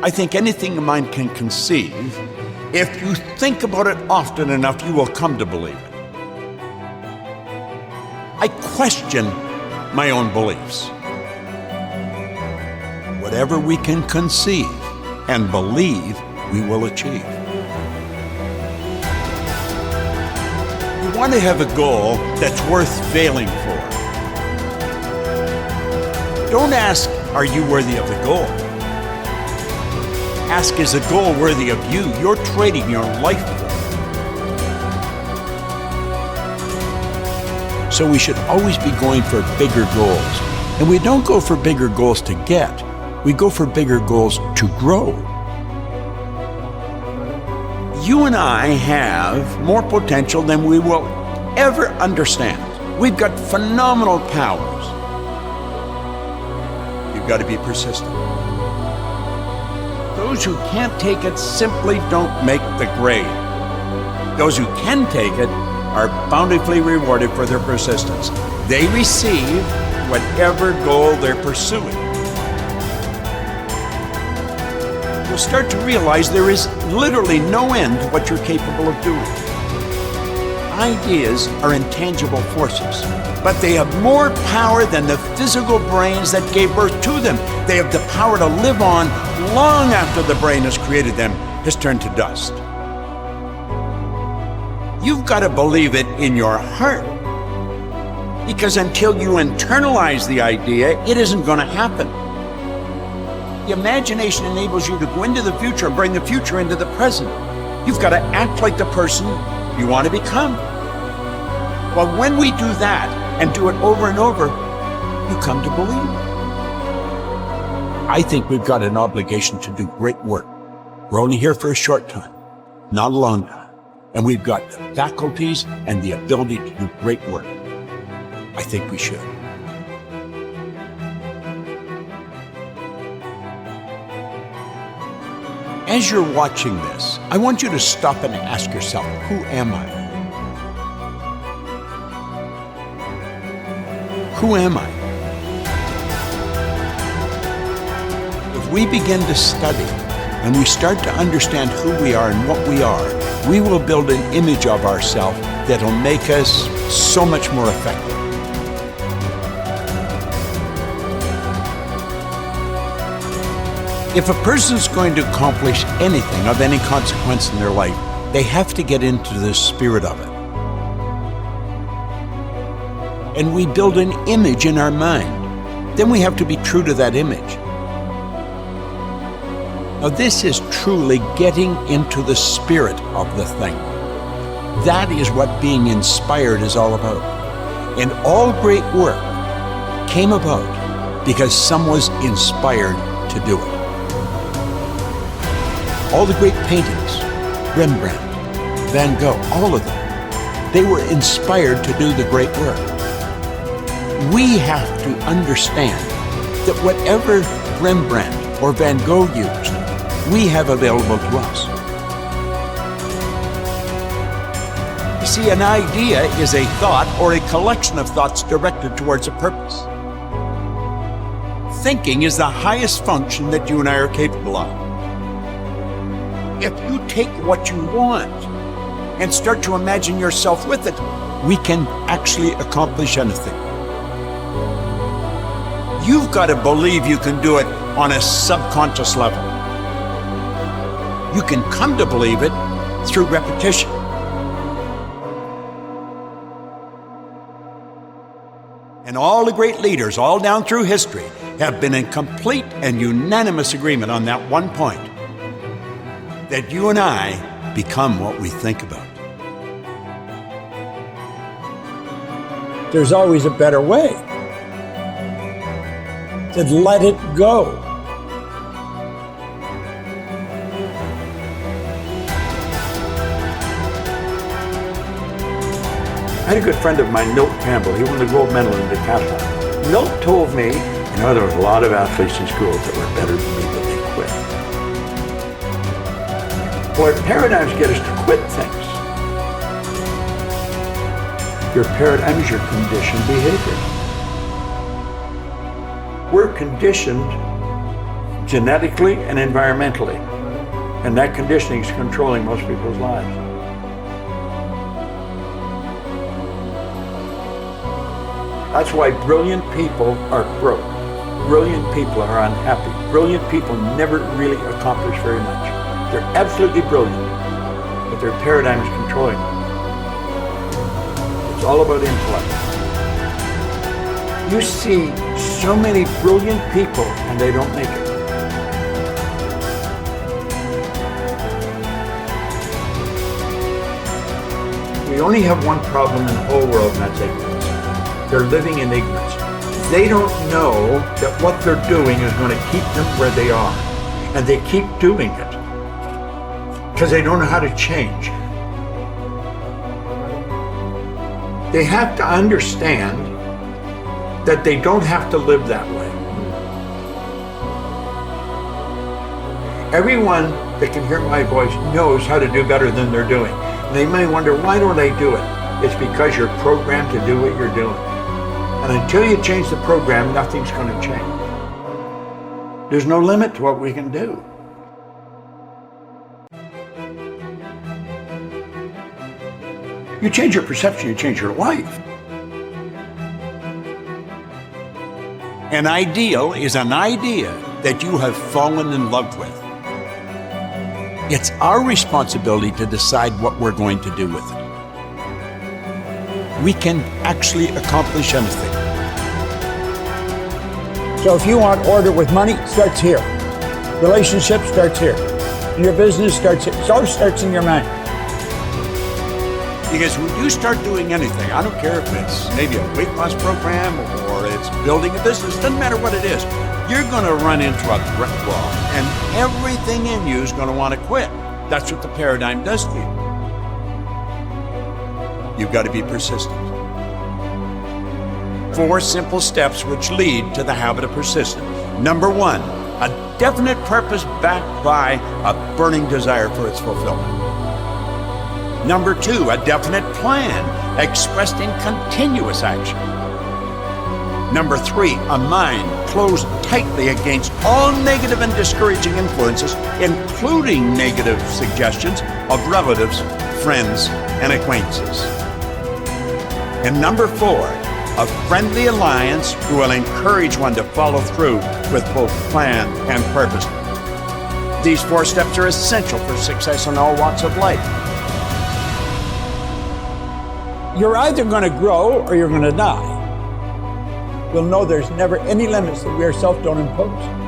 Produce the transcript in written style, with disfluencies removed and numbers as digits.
I think anything a mind can conceive, if you think about it often enough, you will come to believe it. I question my own beliefs. Whatever we can conceive and believe, we will achieve. You want to have a goal that's worth failing for. Don't ask, are you worthy of the goal? Ask, is the goal worthy of you? You're trading your life for it. So we should always be going for bigger goals. And we don't go for bigger goals to get. We go for bigger goals to grow. You and I have more potential than we will ever understand. We've got phenomenal powers. You've got to be persistent. Those who can't take it simply don't make the grade. Those who can take it are bountifully rewarded for their persistence. They receive whatever goal they're pursuing. You'll start to realize there is literally no end to what you're capable of doing. Ideas are intangible forces, but they have more power than the physical brains that gave birth to them. They have the power to live on long after the brain has created them has turned to dust. You've got to believe it in your heart, because until you internalize the idea, it isn't going to happen. The imagination enables you to go into the future and bring the future into the present. You've got to act like the person you want to become. Well, when we do that and do it over and over, you come to believe. I think we've got an obligation to do great work. We're only here for a short time, not a long time. And we've got the faculties and the ability to do great work. I think we should. As you're watching this, I want you to stop and ask yourself, who am I? Who am I? If we begin to study and we start to understand who we are and what we are, we will build an image of ourselves that'll make us so much more effective. If a person's going to accomplish anything of any consequence in their life, they have to get into the spirit of it. And we build an image in our mind. Then we have to be true to that image. Now, this is truly getting into the spirit of the thing. That is what being inspired is all about. And all great work came about because someone was inspired to do it. All the great paintings, Rembrandt, Van Gogh, all of them, they were inspired to do the great work. We have to understand that whatever Rembrandt or Van Gogh used, we have available to us. You see, an idea is a thought or a collection of thoughts directed towards a purpose. Thinking is the highest function that you and I are capable of. If you take what you want and start to imagine yourself with it, we can actually accomplish anything. You've got to believe you can do it on a subconscious level. You can come to believe it through repetition. And all the great leaders, all down through history, have been in complete and unanimous agreement on that one point, that you and I become what we think about. There's always a better way. To let it go. I had a good friend of mine, Milt Campbell. He won the gold medal in decathlon. Milt told me, there was a lot of athletes in schools that were better than me, but they quit. Well, our paradigms get us to quit things. Your paradigm is your conditioned behavior. We're conditioned genetically and environmentally. And that conditioning is controlling most people's lives. That's why brilliant people are broke. Brilliant people are unhappy. Brilliant people never really accomplish very much. They're absolutely brilliant, but their paradigm is controlling them. It's all about intellect. You see so many brilliant people and they don't make it. We only have one problem in the whole world, and that's ignorance. They're living in ignorance. They don't know that what they're doing is going to keep them where they are. And they keep doing it because they don't know how to change. They have to understand that they don't have to live that way. Everyone that can hear my voice knows how to do better than they're doing. And they may wonder, why don't I do it? It's because you're programmed to do what you're doing. And until you change the program, nothing's going to change. There's no limit to what we can do. You change your perception, you change your life. An ideal is an idea that you have fallen in love with. It's our responsibility to decide what we're going to do with it. We can actually accomplish anything. So if you want order with money, it starts here. Relationship starts here. Your business starts here. It all starts in your mind. Because when you start doing anything, I don't care if it's maybe a weight loss program or it's building a business, doesn't matter what it is, you're going to run into a brick wall and everything in you is going to want to quit. That's what the paradigm does to you. You've got to be persistent. 4 simple steps which lead to the habit of persistence. Number 1, a definite purpose backed by a burning desire for its fulfillment. Number 2, a definite plan expressed in continuous action. Number 3, a mind closed tightly against all negative and discouraging influences, including negative suggestions of relatives, friends, and acquaintances. And number 4, a friendly alliance who will encourage one to follow through with both plan and purpose. These 4 steps are essential for success in all walks of life. You're either going to grow or you're going to die. We'll know there's never any limits that we ourselves don't impose.